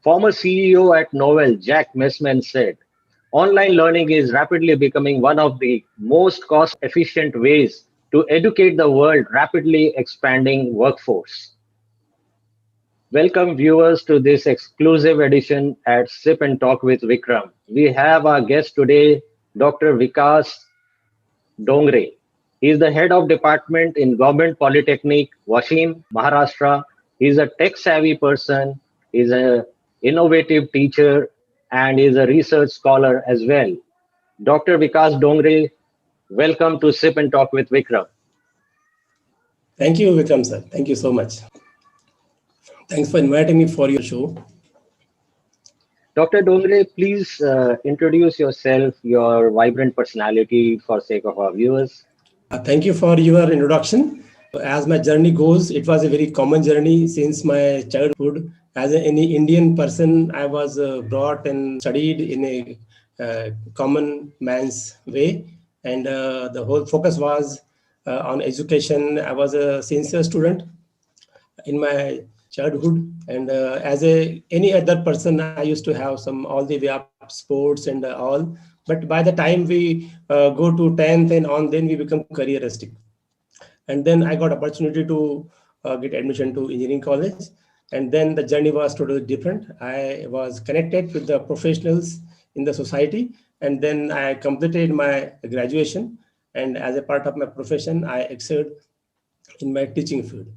Former CEO at Novell, Jack Messman said, online learning is rapidly becoming one of the most cost efficient ways to educate the world rapidly expanding workforce. Welcome viewers to this exclusive edition at Sip and Talk with Vikram. We have our guest today, Dr. Vikas Dongre. He is the head of department in Government Polytechnic, Washim, Maharashtra. He is a tech-savvy person, he is an innovative teacher, and is a research scholar as well. Dr. Vikas Dongre, welcome to Sip and Talk with Vikram. Thank you, Vikram sir. Thank you so much. Thanks for inviting me for your show. Dr. Dongre, please introduce yourself, your vibrant personality for sake of our viewers. Thank you for your introduction. As my journey goes, it was a very common journey since my childhood. As any Indian person, I was brought and studied in a common man's way. And the whole focus was on education. I was a sincere student in my childhood, and as any other person, I used to have some all the way up sports and all. But by the time we go to 10th and on, then we become careeristic. And then I got opportunity to get admission to engineering college. And then the journey was totally different. I was connected with the professionals in the society. And then I completed my graduation. And as a part of my profession, I excelled in my teaching field.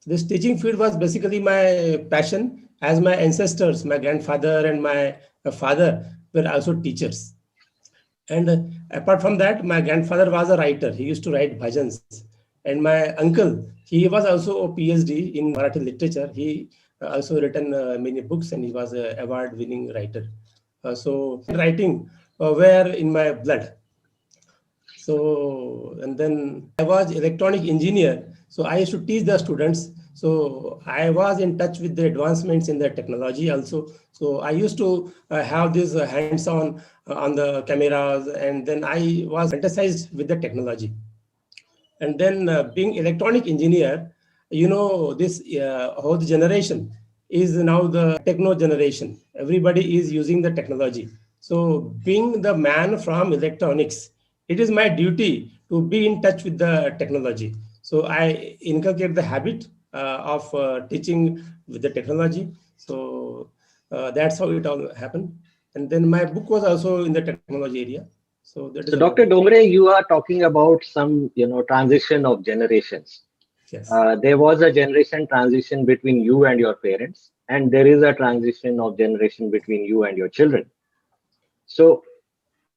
This teaching field was basically my passion, as my ancestors, my grandfather and my father were also teachers. And apart from that, my grandfather was a writer. He used to write bhajans. And my uncle, he was also a PhD in Marathi literature. He also written many books, and he was an award-winning writer. So writing were in my blood. So, and then I was electronic engineer. So I used to teach the students. So I was in touch with the advancements in the technology also. So I used to have this hands-on on the cameras, and then I was fantasized with the technology. And then being electronic engineer, you know, this whole generation is now the techno generation. Everybody is using the technology. So being the man from electronics, it is my duty to be in touch with the technology. So I inculcate the habit of teaching with the technology. So that's how it all happened. And then my book was also in the technology area. So that is So Dr. Dongre, you are talking about some, transition of generations. Yes. There was a generation transition between you and your parents, and there is a transition of generation between you and your children. So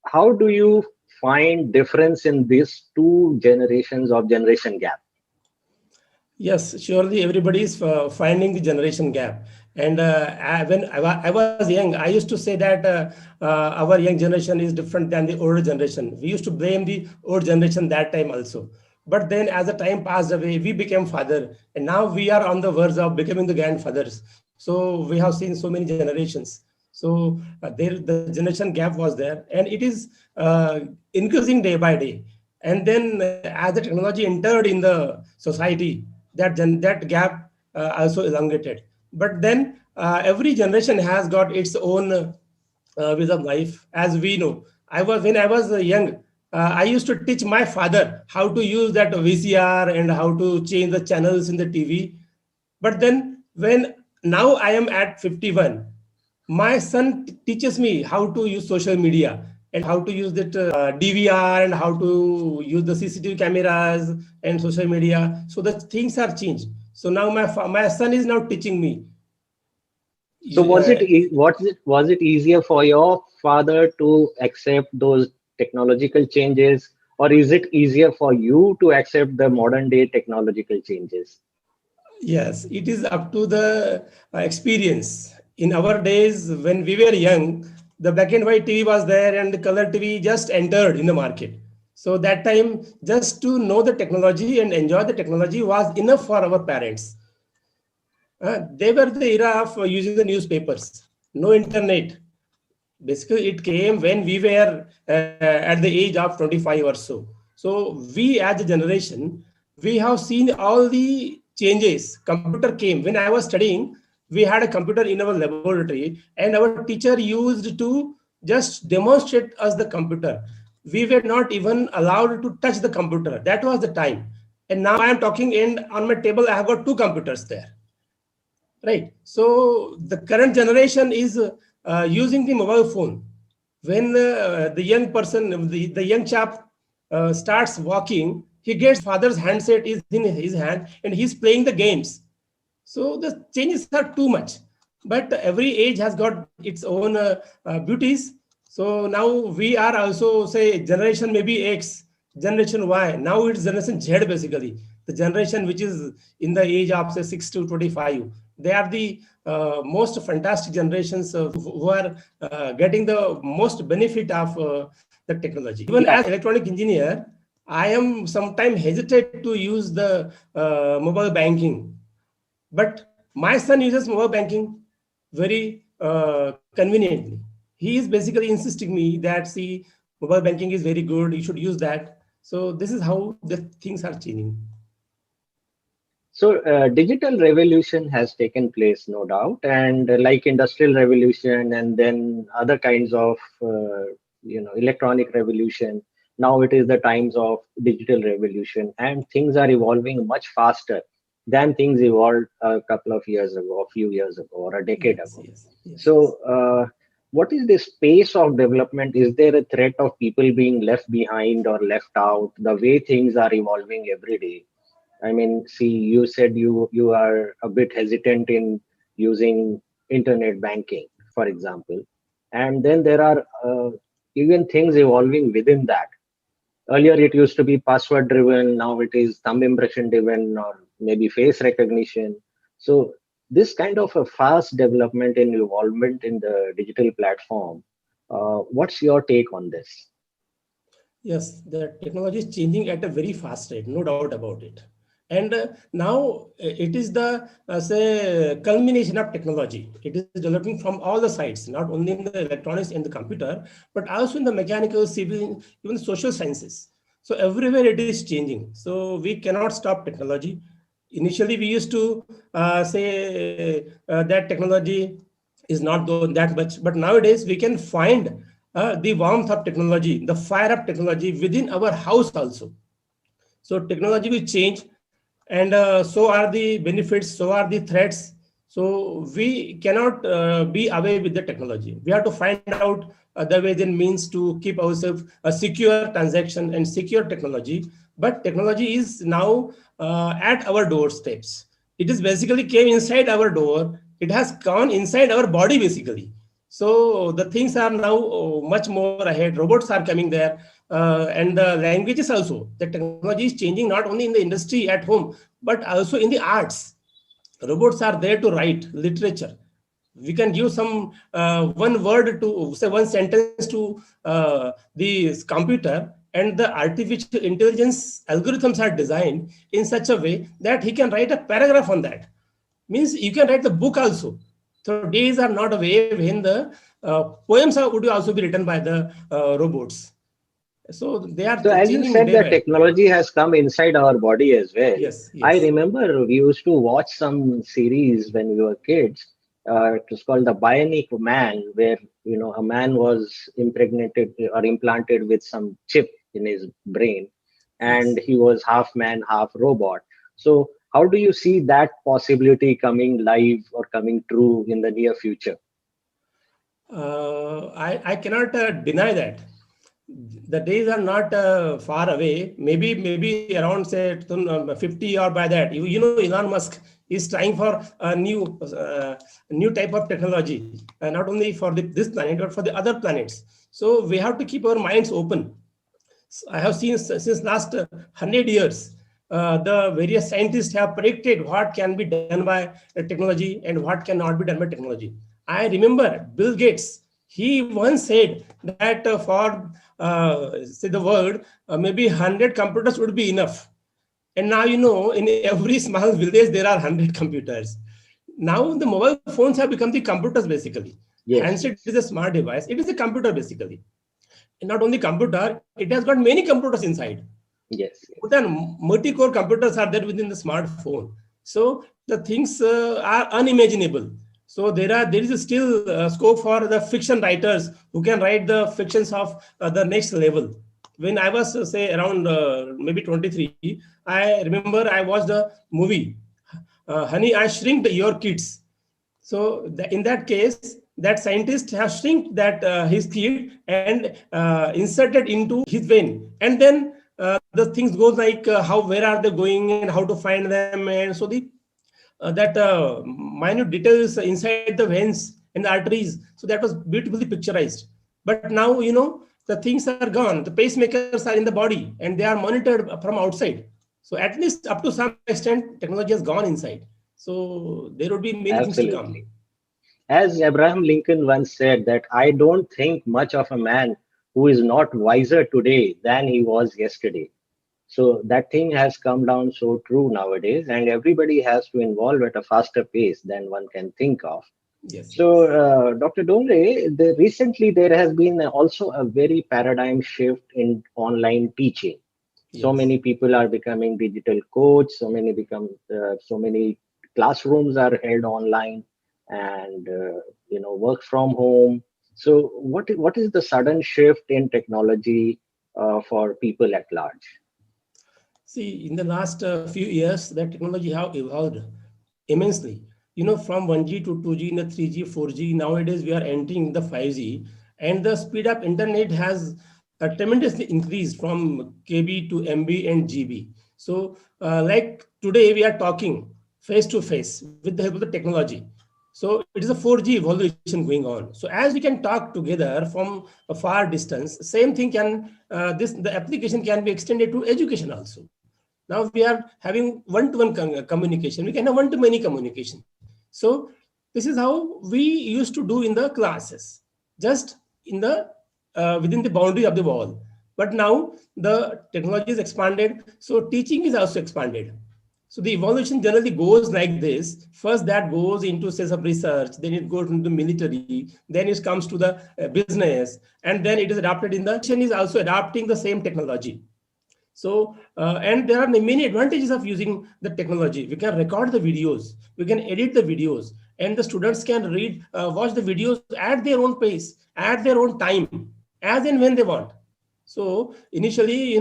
how do you find difference in these two generations of generation gap? Yes, surely everybody is finding the generation gap. And when I was young, I used to say that our young generation is different than the older generation. We used to blame the old generation that time also. But then as the time passed away, we became father. And now we are on the verge of becoming the grandfathers. So we have seen so many generations. So the generation gap was there. And it is increasing day by day. And then as the technology entered in the society, that gap also elongated. But then every generation has got its own ways of life. As we know, when I was young, I used to teach my father how to use that VCR and how to change the channels in the TV. But then when now I am at 51, my son teaches me how to use social media and how to use that DVR and how to use the CCTV cameras and social media. So the things are changed. So now my son is now teaching me. So was it easier for your father to accept those technological changes, or is it easier for you to accept the modern day technological changes? Yes, it is up to the experience. In our days, when we were young, the black and white TV was there and the color TV just entered in the market. So that time, just to know the technology and enjoy the technology was enough for our parents. They were the era of using the newspapers, no internet. Basically, it came when we were at the age of 25 or so. So we as a generation, we have seen all the changes. Computer came when I was studying. we had a computer in our laboratory, and our teacher used to just demonstrate us the computer. We were not even allowed to touch the computer. That was the time. And now I am talking, and on my table, I have got two computers there. Right. So the current generation is using the mobile phone. When the young person, the young chap starts walking, he gets father's handset is in his hand and he's playing the games. So the changes are too much. But every age has got its own beauties. So now we are also, say, generation maybe X, generation Y. Now it's generation Z basically. The generation which is in the age of say 6 to 25. They are the most fantastic generations who are getting the most benefit of the technology. Even as electronic engineer, I am sometimes hesitate to use the mobile banking, but my son uses mobile banking very conveniently. He is basically insisting me that, see, mobile banking is very good, you should use that. So this is how the things are changing. So digital revolution has taken place, no doubt, and like industrial revolution and then other kinds of electronic revolution. Now it is the times of digital revolution, and things are evolving much faster than things evolved a couple of years ago, a few years ago, or a decade Yes, ago. yes, yes. So, what is this pace of development? Is there a threat of people being left behind or left out? The way things are evolving every day. I mean, see, you said you are a bit hesitant in using internet banking, for example, and then there are even things evolving within that. Earlier, it used to be password driven. Now it is thumb impression driven, or maybe face recognition. So this kind of a fast development and involvement in the digital platform. What's your take on this? Yes, the technology is changing at a very fast rate, no doubt about it. And now it is the say culmination of technology. It is developing from all the sides, not only in the electronics and the computer, but also in the mechanical, civil, even social sciences. So everywhere it is changing. So we cannot stop technology. Initially, we used to say that technology is not that much, but nowadays we can find the warmth of technology, the fire of technology within our house also. So technology will change, and so are the benefits, so are the threats. So we cannot be away with the technology. We have to find out the ways and means to keep ourselves a secure transaction and secure technology. But technology is now at our doorsteps. It is basically came inside our door. It has gone inside our body basically. So the things are now much more ahead. Robots are coming there, and the languages also. The technology is changing not only in the industry at home, but also in the arts. Robots are there to write literature. We can give some one word to say one sentence to the computer, and the artificial intelligence algorithms are designed in such a way that he can write a paragraph on that. Means you can write the book also. So days are not away when the poems would also be written by the robots. So they are So as you changing said, day the by day. technology has come inside our body as well. Yes, I yes. remember we used to watch some series when we were kids. It was called The Bionic Man, where a man was impregnated or implanted with some chip in his brain, and Yes. he was half man, half robot. So how do you see that possibility coming live or coming true in the near future? I cannot deny that. The days are not far away. Maybe around say 50 or by that. You know, Elon Musk is trying for a new type of technology, not only for this planet but for the other planets. So we have to keep our minds open. I have seen since last 100 years, the various scientists have predicted what can be done by technology and what cannot be done by technology. I remember Bill Gates. He once said that for say the world, maybe 100 computers would be enough. And now in every small village there are 100 computers. Now the mobile phones have become the computers basically. Yes, Handset is a yes, smart device. It is a computer basically. And not only computer, it has got many computers inside. yes, More than multi-core computers are there within the smartphone. So the things are unimaginable. So there is still scope for the fiction writers who can write the fictions of the next level. When I was say around maybe 23, I remember I watched a movie, Honey, I Shrinked Your Kids. So in that case, that scientist has shrink that his kid and inserted into his vein, and then the things goes like how, where are they going and how to find them, and so the that minute details inside the veins and the arteries. So that was beautifully picturized. But now, the things are gone. The pacemakers are in the body and they are monitored from outside. So at least up to some extent, technology has gone inside. So there would be many things to come. Absolutely. As Abraham Lincoln once said, that I don't think much of a man who is not wiser today than he was yesterday. So that thing has come down so true nowadays, and everybody has to involve at a faster pace than one can think of. Yes, So, yes, Dr. Dongre, recently there has been also a very paradigm shift in online teaching. So yes. many people are becoming digital coach. So many classrooms are held online, and work from home. So, what is the sudden shift in technology for people at large? See, in the last few years, the technology have evolved immensely. From 1G to 2G, in the 3G, 4G. Nowadays, we are entering the 5G, and the speed of internet has tremendously increased from KB to MB and GB. So, like today, we are talking face to face with the help of the technology. So it is a 4G evolution going on. So as we can talk together from a far distance, same thing can the application can be extended to education also. Now we are having one-to-one communication. We can have one-to-many communication. So this is how we used to do in the classes, just in the within the boundary of the wall. But now the technology is expanded, so teaching is also expanded. So the evolution generally goes like this. First, that goes into sense of research, then it goes into military, then it comes to the business, and then it is adopted in the is also adopting the same technology. So, and there are many advantages of using the technology. We can record the videos, we can edit the videos, and the students can watch the videos at their own pace, at their own time, as and when they want. So initially,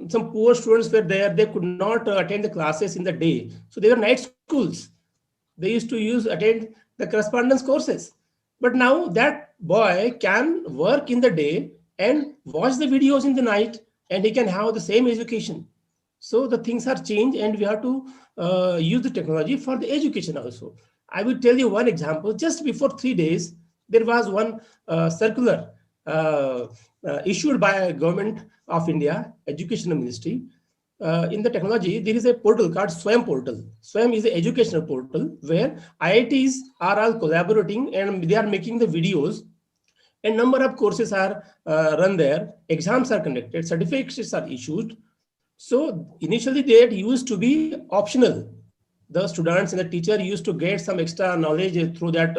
some poor students were there, they could not attend the classes in the day. So they were night schools. They used to attend the correspondence courses. But now that boy can work in the day and watch the videos in the night, and he can have the same education. So the things are changed, and we have to use the technology for the education also. I will tell you one example. Just before 3 days, there was one circular issued by government of India, Education Ministry. In the technology, there is a portal called SWAYAM portal. SWAYAM is an educational portal where IITs are all collaborating and they are making the videos, and number of courses are run there, exams are conducted, certificates are issued. So initially that used to be optional. The students and the teacher used to get some extra knowledge through that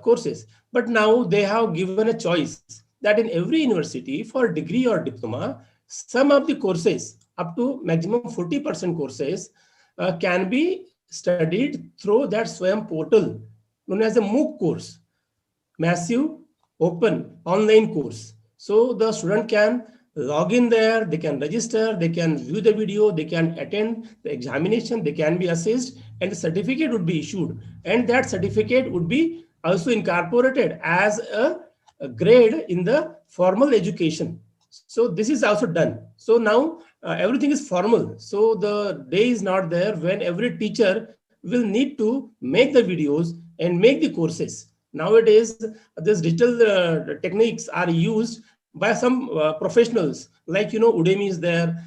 courses. But now they have given a choice that in every university for degree or diploma, some of the courses up to maximum 40% courses can be studied through that SWAYAM portal known as a MOOC course, massive open online course. So the student can log in there, they can register, they can view the video, they can attend the examination, they can be assessed, and the certificate would be issued. And that certificate would be also incorporated as a grade in the formal education. So this is also done. So now everything is formal. So the day is not there when every teacher will need to make the videos and make the courses. Nowadays, these digital techniques are used by some professionals, like Udemy is there,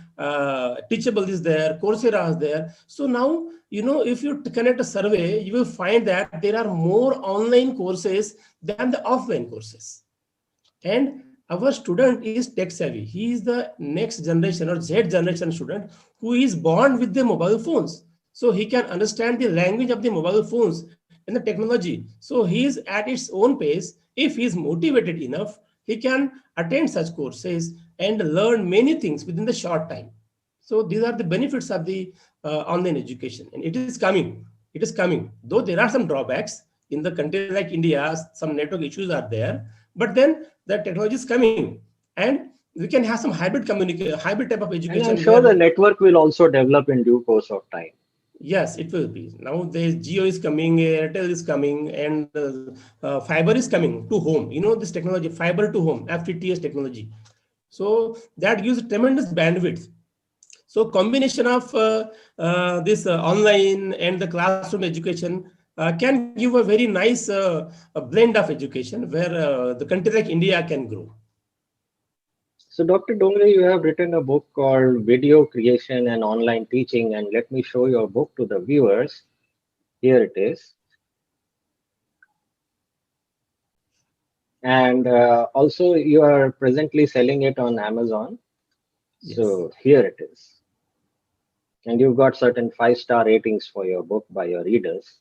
Teachable is there, Coursera is there. So now, if you connect a survey, you will find that there are more online courses than the offline courses. And our student is tech savvy. He is the next generation or Z generation student who is born with the mobile phones. So he can understand the language of the mobile phones and the technology. So he is at its own pace. If he is motivated enough, he can attend such courses and learn many things within the short time. So these are the benefits of the online education, and it is coming. It is coming. Though there are some drawbacks in the country like India, some network issues are there, but then the technology is coming, and we can have some hybrid type of And I'm education sure the where, network will also develop in due course of time. yes, it will be. Now the Geo is coming, Airtel is coming, and fiber is coming to home. You know this technology, fiber to home, FTTH technology. So that gives tremendous bandwidth. So combination of this online and the classroom education can give a very nice a blend of education where the country like India can grow. So, Dr. Dongre, you have written a book called Video Creation and Online Teaching, and let me show your book to the viewers. Here it is. And also, you are presently selling it on Amazon. Yes. So, here it is. And you've got certain 5-star ratings for your book by your readers.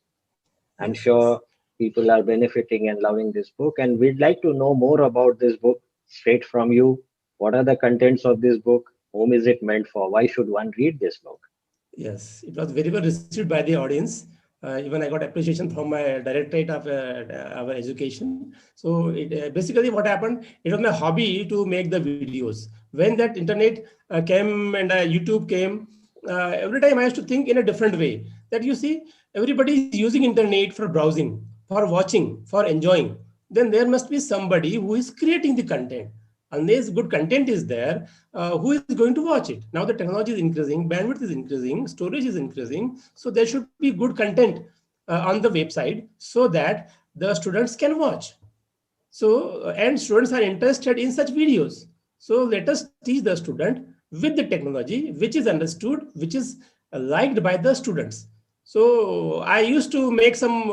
I'm Yes. Yes. sure people are benefiting and loving this book, and we'd like to know more about this book straight from you. What are the contents of this book? Whom is it meant for? Why should one read this book? Yes, it was very well received by the audience. Even I got appreciation from my directorate of our education. So basically what happened, it was my hobby to make the videos. When that internet came and YouTube came, every time I used to think in a different way. That you see, everybody is using internet for browsing, for watching, for enjoying. Then there must be somebody who is creating the content. Unless good content is there, who is going to watch it? Now the technology is increasing, bandwidth is increasing, storage is increasing. So there should be good content on the website so that the students can watch. So, and students are interested in such videos. So let us teach the student with the technology, which is understood, which is liked by the students. So I used to make some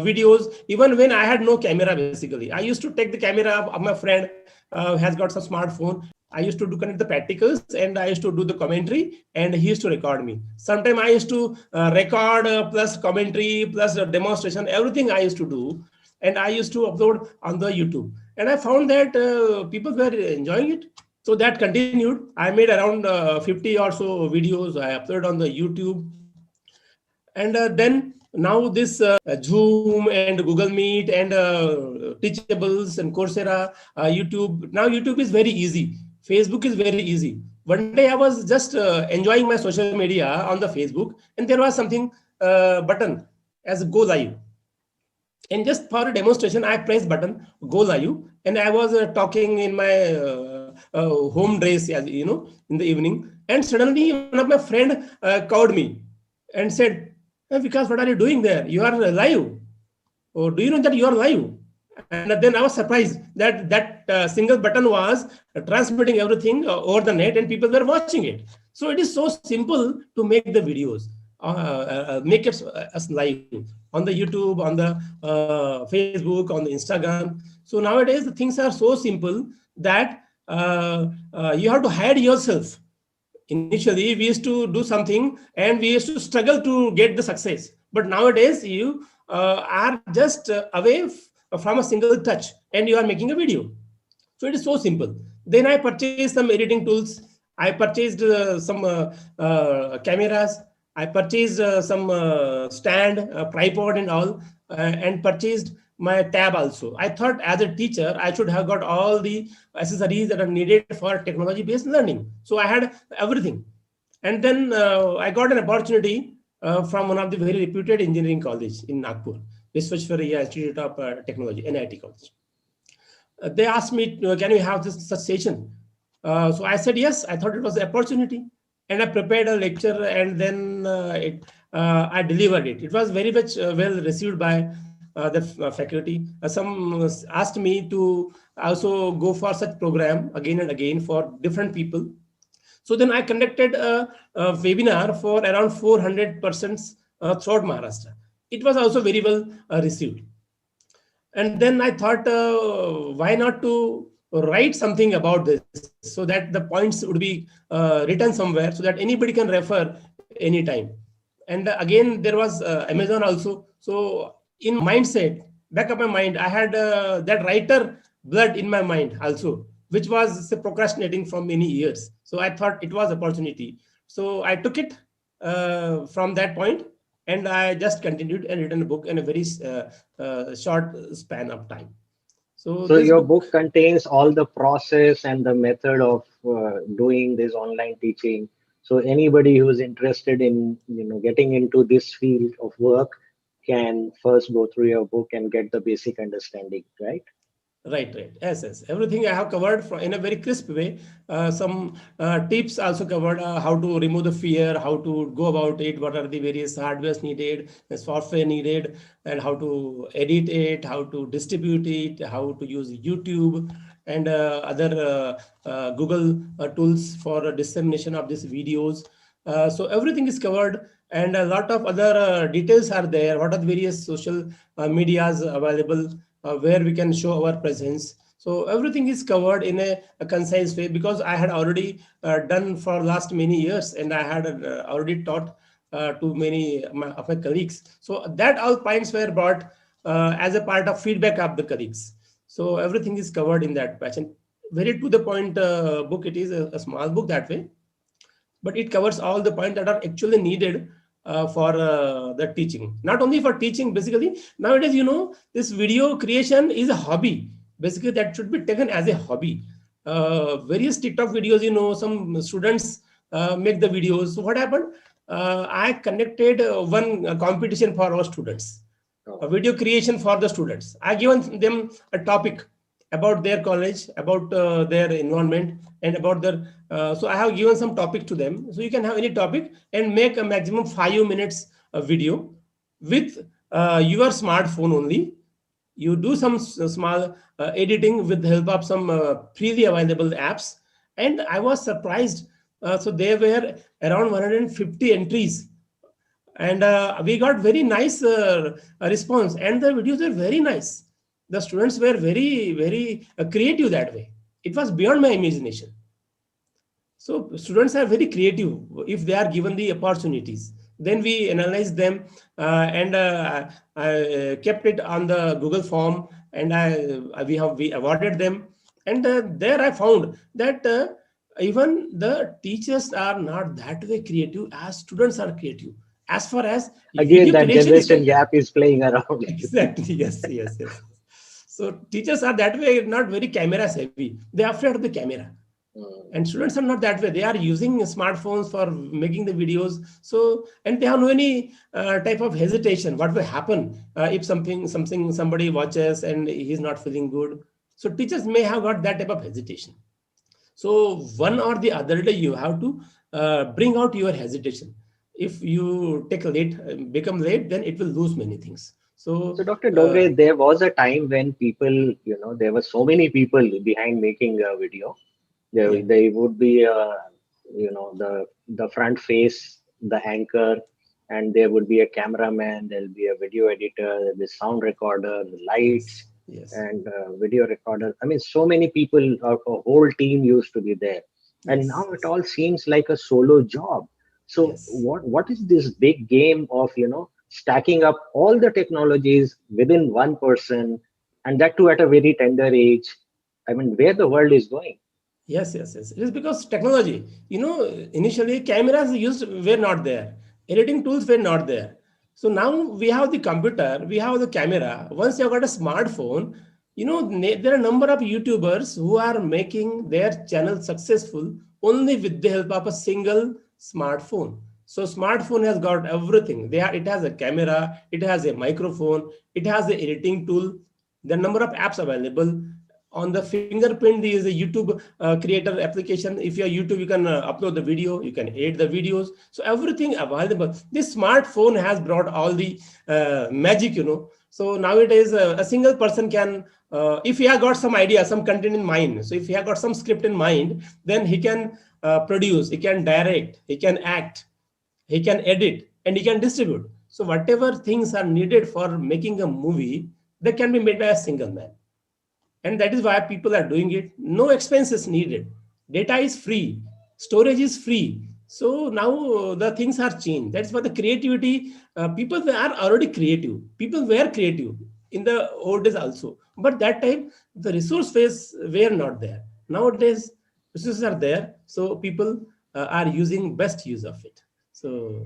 videos even when I had no camera. Basically, I used to take the camera of my friend has got some smartphone. I used to do connect the practicals and I used to do the commentary and he used to record me. Sometimes I used to record plus commentary plus demonstration, everything I used to do. And I used to upload on the YouTube. And I found that people were enjoying it. So that continued. I made around 50 or so videos I uploaded on the YouTube. And then now this Zoom and Google Meet and Teachables and Coursera, YouTube. Now YouTube is very easy. Facebook is very easy. One day I was just enjoying my social media on the Facebook, and there was something button as go live. And just for a demonstration, I pressed button go live, and I was talking in my home dress, as you know, in the evening. And suddenly one of my friend called me and said, Vikas, what are you doing there? You are live. Or do you know that you are live? And then I was surprised that that single button was transmitting everything over the net and people were watching it. So it is so simple to make the videos, make it as live on the YouTube, on the Facebook, on the Instagram. So nowadays the things are so simple that you have to hide yourself. Initially we used to do something and we used to struggle to get the success, but nowadays you are just away from a single touch and you are making a video. So it is so simple. Then I purchased some editing tools. I purchased some cameras. I purchased some stand, tripod and all, and purchased my tab also. I thought as a teacher, I should have got all the accessories that are needed for technology-based learning. So I had everything. And then I got an opportunity from one of the very reputed engineering college in Nagpur, Visvesvaraya Institute of Technology, NIT college. They asked me, can we have this such session? So I said yes. I thought it was an opportunity, and I prepared a lecture, and then I delivered it. It was very much well received by the faculty. Some asked me to also go for such program again and again for different people. So then I conducted a webinar for around 400 persons throughout Maharashtra. It was also very well received. And then I thought, why not to write something about this so that the points would be written somewhere so that anybody can refer anytime. And again, there was Amazon also. So in mindset, back of my mind, I had that writer blood in my mind also, which was say, procrastinating from many years. So I thought it was opportunity. So I took it from that point. And I just continued and written a book in a very short span of time. So So this your book, book contains all the process and the method of doing this online teaching. So anybody who's interested in getting into this field of work can first go through your book and get the basic understanding, right? right, right. Yes, yes. Everything I have covered in a very crisp way. Some tips also covered, how to remove the fear, how to go about it, what are the various hardwares needed, the software needed, and how to edit it, how to distribute it, how to use YouTube and other Google tools for dissemination of these videos. So everything is covered, and a lot of other details are there. What are the various social medias available where we can show our presence? So everything is covered in a concise way, because I had already done for last many years, and I had already taught to many of my colleagues. So that all points were brought as a part of feedback of the colleagues. So everything is covered in that patch. And very to the point book. It is a small book that way, but it covers all the points that are actually needed for the teaching. Not only for teaching, basically nowadays, this video creation is a hobby. Basically, that should be taken as a hobby. Various TikTok videos, some students make the videos. So what happened? I conducted one competition for our students, a Oh, video creation for the students. I given them a topic about their college, about their environment, and about their. So I have given some topic to them. So you can have any topic and make a maximum 5 minutes video with your smartphone only. You do some small editing with the help of some freely available apps, and I was surprised. So there were around 150 entries, and we got very nice response, and the videos were very nice. The students were very, very creative that way. It was beyond my imagination. So students are very creative if they are given the opportunities. Then we analyze them, and I kept it on the Google form, and we awarded them. And there I found that even the teachers are not that way creative as students are creative, as far as again, video that creation is generation concerned. gap is playing around. Exactly. Yes, yes, yes. So teachers are that way, not very camera savvy. They are afraid of the camera, Mm. and students are not that way. They are using smartphones for making the videos. So, and they have no any type of hesitation what will happen if something somebody watches and he's not feeling good. So teachers may have got that type of hesitation. So one or the other day you have to bring out your hesitation. If you take late, become late, then it will lose many things. So, So Dr. Dongre, there was a time when people, there were so many people behind making a video. There, yeah. they would be, the front face, the anchor, and there would be a cameraman. There'll be a video editor, the sound recorder, the lights, Yes. Yes. and video recorder. I mean, so many people, a whole team used to be there, and now Yes. it Yes. all seems like a solo job. So, Yes. what is this big game of stacking up all the technologies within one person, and that too at a very tender age? I mean, where the world is going? Yes, yes, yes. It is because technology, initially cameras used were not there. Editing tools were not there. So now we have the computer, we have the camera. Once you have got a smartphone, there are a number of YouTubers who are making their channel successful only with the help of a single smartphone. So smartphone has got everything. It has a camera, it has a microphone, it has the editing tool, the number of apps available. On the fingerprint, there is a YouTube creator application. If you are YouTube, you can upload the video, you can edit the videos. So everything available. This smartphone has brought all the magic. So nowadays a single person can, if he has got some idea, some content in mind, so if he has got some script in mind, then he can produce, he can direct, he can act, he can edit, and he can distribute. So whatever things are needed for making a movie, they can be made by a single man. And that is why people are doing it. No expenses needed. Data is free, storage is free. So now the things are changed. That's why the creativity, people are already creative. People were creative in the old days also, but that time the resource base were not there. Nowadays resources are there, so people are using best use of it. So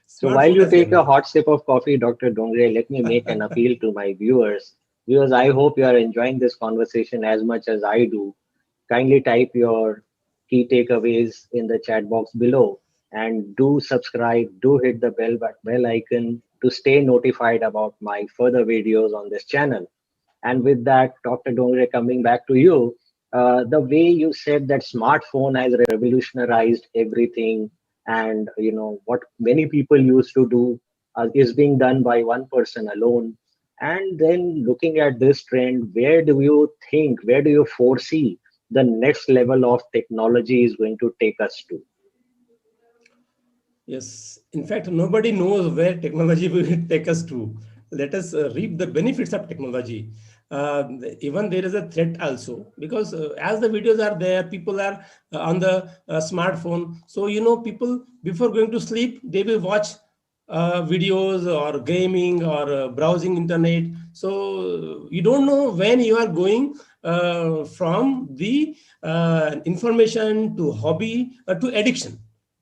So while smartphone you has take a developed. hot sip of coffee, Dr. Dongre, let me make an appeal to my viewers. Viewers, I hope you are enjoying this conversation as much as I do. Kindly type your key takeaways in the chat box below and do subscribe, do hit the bell icon to stay notified about my further videos on this channel. And with that, Dr. Dongre, coming back to you, the way you said that smartphone has revolutionized everything, and what many people used to do is being done by one person alone. And then looking at this trend, where do you foresee the next level of technology is going to take us to? Yes, in fact, nobody knows where technology will take us to. Let us reap the benefits of technology. Even there is a threat also, because as the videos are there, people are on the smartphone. So, people before going to sleep, they will watch videos or gaming or browsing internet. So you don't know when you are going from the information to hobby to addiction.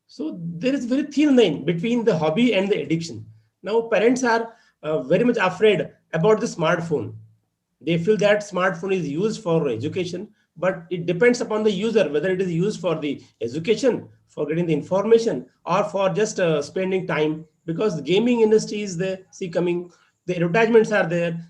So there is very thin line between the hobby and the addiction. Now parents are very much afraid about the smartphone. They feel that smartphone is used for education, but it depends upon the user whether it is used for the education, for getting the information, or for just spending time. Because the gaming industry is there, see coming, the advertisements are there,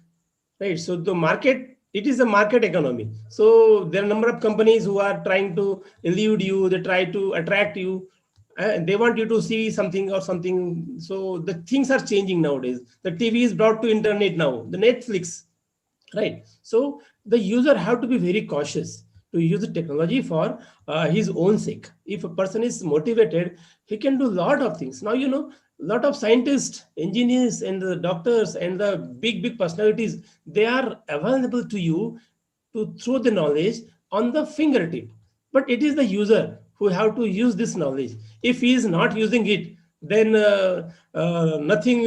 right? So the market, it is a market economy. So there are a number of companies who are trying to elude you, they try to attract you, and they want you to see something or something. So the things are changing nowadays. The TV is brought to internet now, the Netflix, right? So the user have to be very cautious to use the technology for his own sake. If a person is motivated, he can do a lot of things. Now a lot of scientists, engineers, and the doctors and the big personalities, they are available to you to throw the knowledge on the fingertip. But it is the user who have to use this knowledge. If he is not using it, then nothing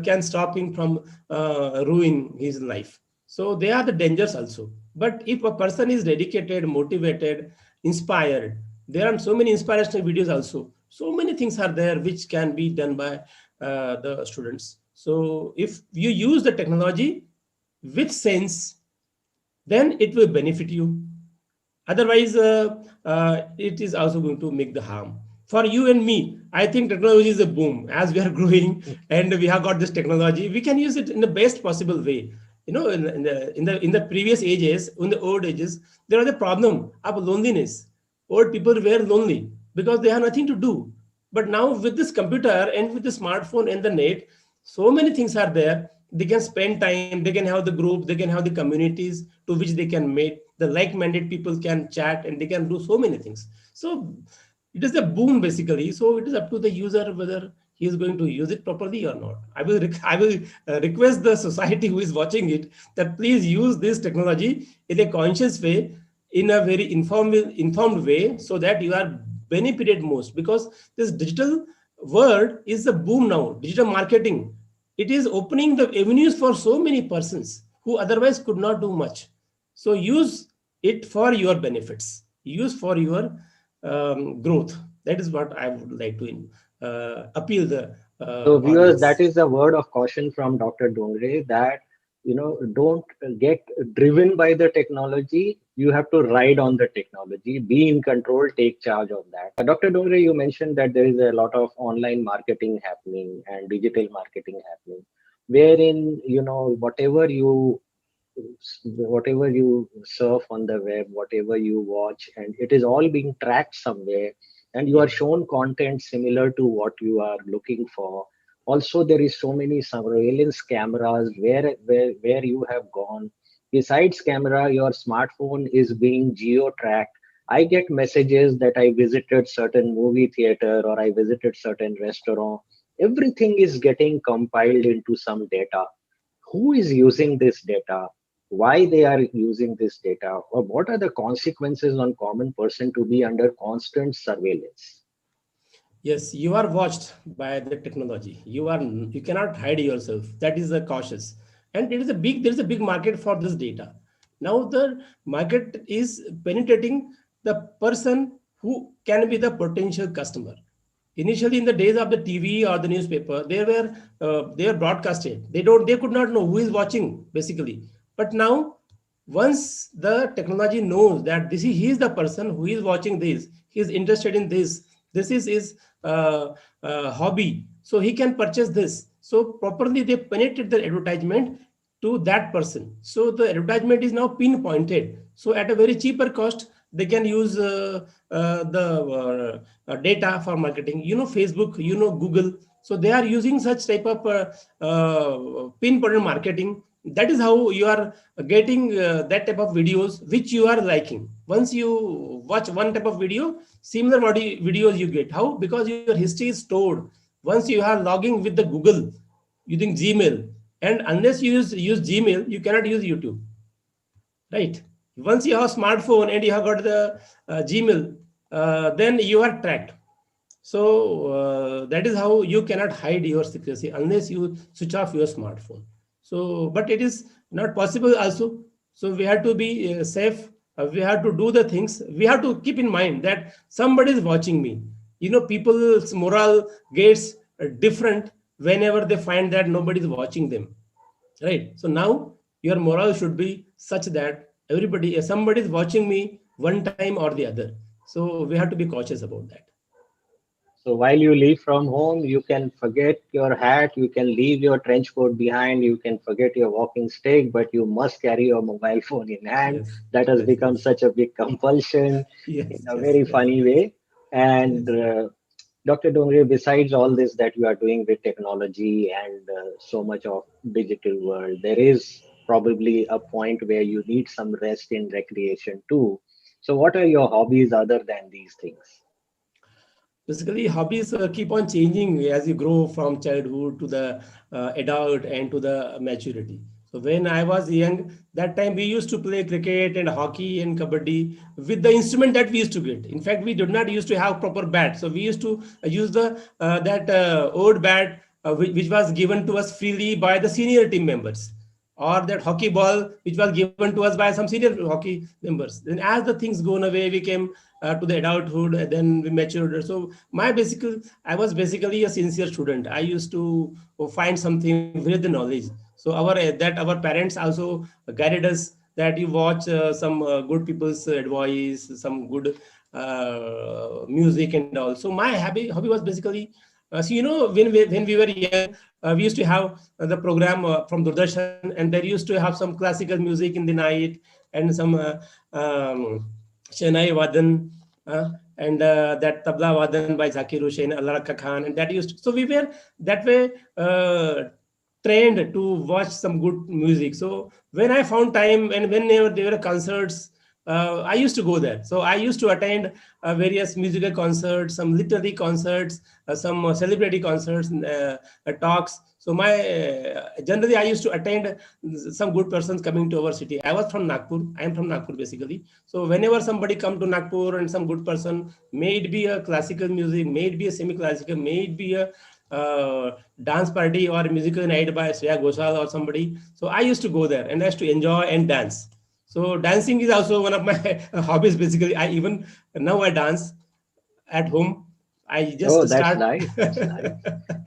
can stop him from ruin his life. So they are the dangers also. But if a person is dedicated, motivated, inspired, there are so many inspirational videos also. So many things are there which can be done by the students. So if you use the technology with sense, then it will benefit you. Otherwise, it is also going to make the harm. For you and me, I think technology is a boom. As we are growing and we have got this technology, we can use it in the best possible way. In the previous ages, in the old ages, there was a problem of loneliness. Old people were lonely because they have nothing to do. But now with this computer and with the smartphone and the net, so many things are there. They can spend time, they can have the group, they can have the communities to which they can meet. The like-minded people can chat and they can do so many things. So it is a boom basically. So it is up to the user whether he is going to use it properly or not. I will request the society who is watching it that please use this technology in a conscious way, in a very informed way, so that you are benefited most. Because this digital world is a boom now. Digital marketing, it is opening the avenues for so many persons who otherwise could not do much. So use it for your benefits, use for your growth. That is what I would like to appeal the So, viewers, that audience. is a word of caution from Dr. Dongre that don't get driven by the technology. You have to ride on the technology, be in control, take charge of that. Dr. Dongre, you mentioned that there is a lot of online marketing happening and digital marketing happening, wherein whatever you surf on the web, whatever you watch, and it is all being tracked somewhere, and you are Yeah. shown content similar to what you are looking for. Also, there is so many surveillance cameras where you have gone. Besides camera, your smartphone is being geo tracked. I get messages that I visited certain movie theater or I visited certain restaurant. Everything is getting compiled into some data. Who is using this data, why they are using this data, or what are the consequences on common person to be under constant surveillance? Yes, you are watched by the technology. You cannot hide yourself. That is the cautious. And there is a big market for this data. Now the market is penetrating the person who can be the potential customer. Initially, in the days of the TV or the newspaper, they were broadcasted. They could not know who is watching basically. But now, once the technology knows that he is the person who is watching this, he is interested in this. This is his hobby, so he can purchase this. So properly, they penetrate the advertisement to that person. So the advertisement is now pinpointed. So at a very cheaper cost, they can use the data for marketing. Facebook, Google. So they are using such type of pinpointed marketing. That is how you are getting that type of videos which you are liking. Once you watch one type of video, similar videos you get. How? Because your history is stored. Once you are logging with the Google using Gmail, and unless you use Gmail, you cannot use YouTube, right? Once you have a smartphone and you have got the Gmail, then you are tracked. So that is how you cannot hide your secrecy unless you switch off your smartphone. So, but it is not possible also. So we have to be safe. We have to do the things. We have to keep in mind that somebody is watching me. People's morale gets different whenever they find that nobody is watching them, right? So now your morale should be such that somebody is watching me one time or the other. So we have to be cautious about that. So while you leave from home, you can forget your hat, you can leave your trench coat behind, you can forget your walking stick, but you must carry your mobile phone in hand. Yes, That has yes, become yes, such a big compulsion in yes, a yes, very yes, funny way. And yes. Dr. Dongre, besides all this that you are doing with technology and so much of digital world, there is probably a point where you need some rest in recreation too. So what are your hobbies other than these things? Basically, hobbies keep on changing as you grow from childhood to the adult and to the maturity. So when I was young, that time we used to play cricket and hockey and kabaddi with the instrument that we used to get. In fact, we did not used to have proper bat, so we used to use the that old bat which was given to us freely by the senior team members, or that hockey ball which was given to us by some senior hockey members. Then as the things gone away, we came to the adulthood, and then we matured. So I was basically a sincere student. I used to find something with the knowledge. So our parents also guided us that you watch some good people's advice, some good music and all. So my hobby was basically when we were young, we used to have the program from Doordarshan, and there used to have some classical music in the night and some Shehnai Wadan, and that Tabla Wadan by Zakir Hussain, Allah Rakha Khan, and that used. So we were that way trained to watch some good music. So when I found time and whenever there were concerts, I used to go there. So I used to attend various musical concerts, some literary concerts, some celebrity concerts, talks. So generally I used to attend some good persons coming to our city. I was from Nagpur. I am from Nagpur basically. So whenever somebody come to Nagpur and some good person, may it be a classical music, may it be a semi-classical, may it be a dance party or a musical night by Shreya Ghoshal or somebody. So I used to go there and I used to enjoy and dance. So dancing is also one of my hobbies. Basically, I even now I dance at home. I Oh, just that's start. nice. That's nice.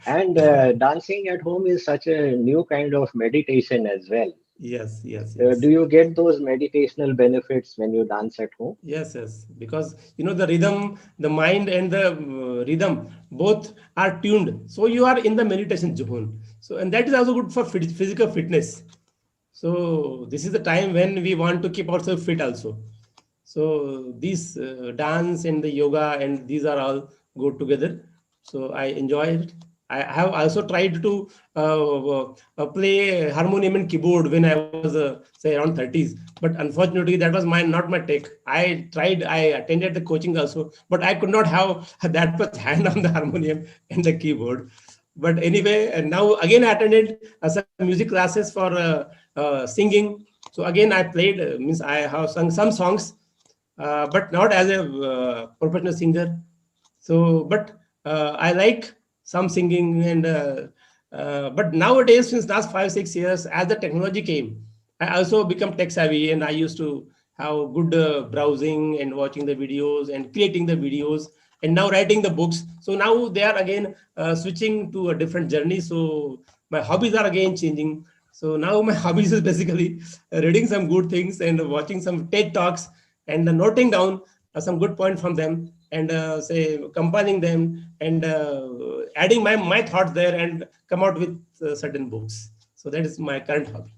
And dancing at home is such a new kind of meditation as well. Yes, yes, Do yes. you get those meditational benefits when you dance at home? Yes, yes, because the rhythm, the mind and the rhythm both are tuned. So you are in the meditation zone. So and that is also good for physical fitness. So this is the time when we want to keep ourselves fit also. So these dance and the yoga and these are all go together. So I enjoy it. I have also tried to play harmonium and keyboard when I was say around 30s, but unfortunately that was not my take. I attended the coaching also, but I could not have that much hand on the harmonium and the keyboard. But anyway, and now again I attended some music classes for singing. So again I played, means I have sung some songs, but not as a professional singer. So, but I like some singing, and but nowadays, since last 5 6 years, as the technology came, I also become tech savvy, and I used to have good browsing and watching the videos and creating the videos. and now writing the books. So now they are again switching to a different journey. So my hobbies are again changing. So now my hobbies is basically reading some good things and watching some TED talks and noting down some good point from them, and say compiling them and adding my thoughts there and come out with certain books. So that is my current hobby.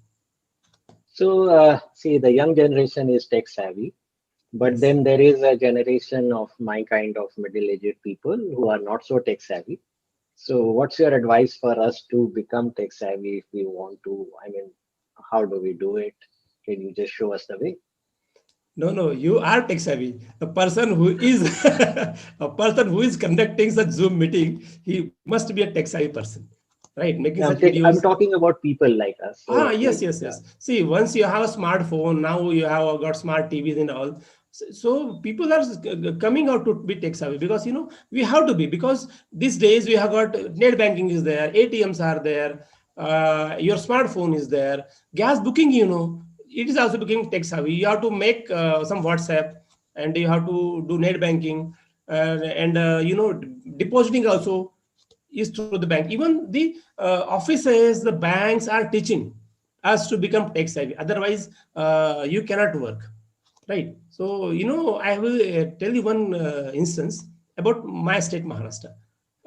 So, see, the young generation is tech savvy, but Yes. then there is a generation of my kind of middle-aged people who are not so tech savvy. So, what's your advice for us to become tech savvy if we want to? I mean, how do we do it? Can you just show us the way? No, no, you are tech savvy. A person who is a person who is conducting such Zoom meeting, he must be a tech savvy person, right? Making such I'm videos. talking about people like us. Ah, So, yes, like, yes, yes. See, once you have a smartphone, now you have got smart TVs and all. So people are coming out to be tech savvy, because we have to be, because these days we have got net banking is there, ATMs are there, your smartphone is there, gas booking. It is also becoming tech savvy. You have to make some WhatsApp, and you have to do net banking, and depositing also is through the bank. Even the offices, the banks are teaching us to become tech savvy. Otherwise, you cannot work, right? So, I will tell you one instance about my state, Maharashtra.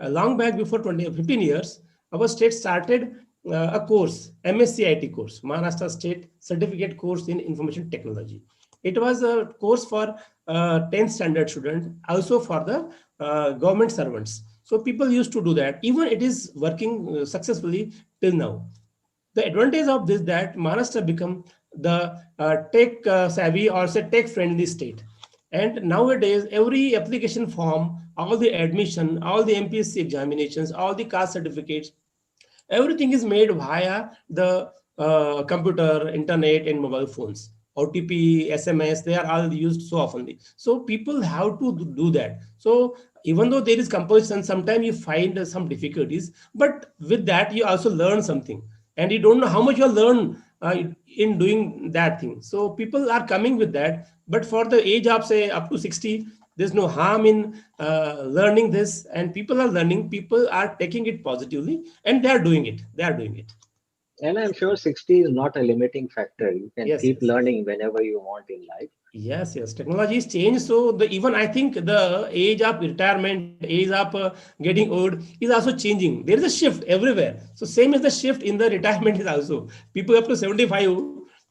Long back, before 15 years, our state started a course, MSCIT course, Maharashtra State Certificate Course in Information Technology. It was a course for 10th standard students, also for the government servants. So people used to do that. Even it is working successfully till now. The advantage of this, that Maharashtra become the tech savvy, or say tech friendly state. And nowadays, every application form, all the admission, all the MPSC examinations, all the caste certificates, everything is made via the computer, internet, and mobile phones. OTP, SMS, they are all used so oftenly. So people have to do that. So even though there is compulsion, sometimes you find some difficulties, but with that you also learn something, and you don't know how much you learn in doing that thing. So people are coming with that. But for the age of, say, up to 60, there's no harm in learning this, and people are learning, people are taking it positively, and they are doing it. and I'm sure 60 is not a limiting factor. You can Yes, keep yes, learning whenever you want in life. yes, yes. Technology is changed, so the even I think the age of retirement, age of getting old is also changing. There is a shift everywhere. So same as the shift in the retirement is also, people up to 75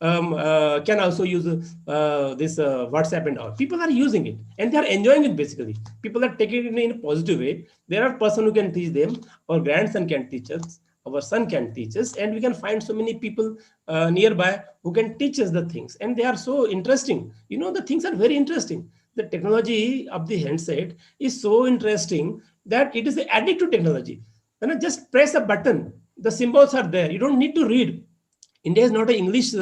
can also use this WhatsApp and all. People are using it, and they are enjoying it. Basically, people are taking it in a positive way. There are person who can teach them. Our grandson can teach us. Our son can teach us, and we can find so many people nearby who can teach us the things, and they are so interesting. The things are very interesting. The technology of the handset is so interesting that it is addicted to technology. When I just press a button, the symbols are there. You don't need to read. India is not an English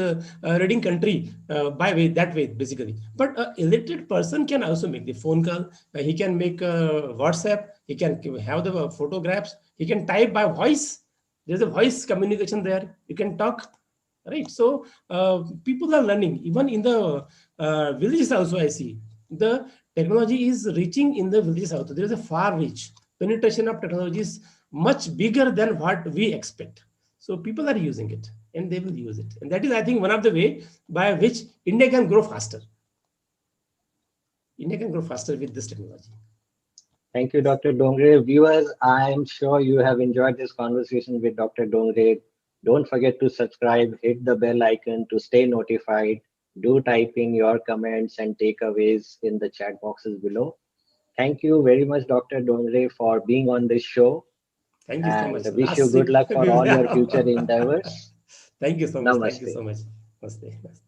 reading country by way that way basically. But a illiterate person can also make the phone call. He can make WhatsApp. He can have the photographs. He can type by voice. There's a voice communication there. You can talk, right? So people are learning. Even in the villages also, I see the technology is reaching in the villages also. There is a far reach. Penetration of technology is much bigger than what we expect. So people are using it, and they will use it. And that is, I think, one of the way by which India can grow faster. India can grow faster with this technology. Thank you, Dr. Dongre. Viewers, I'm sure you have enjoyed this conversation with Dr. Dongre. Don't forget to subscribe, hit the bell icon to stay notified. Do type in your comments and takeaways in the chat boxes below. Thank you very much, Dr. Dongre, for being on this show, Thank you so and much. wish you Last good six. luck for all your future endeavors. Thank you so much. Thank you Namaste. so much. Namaste.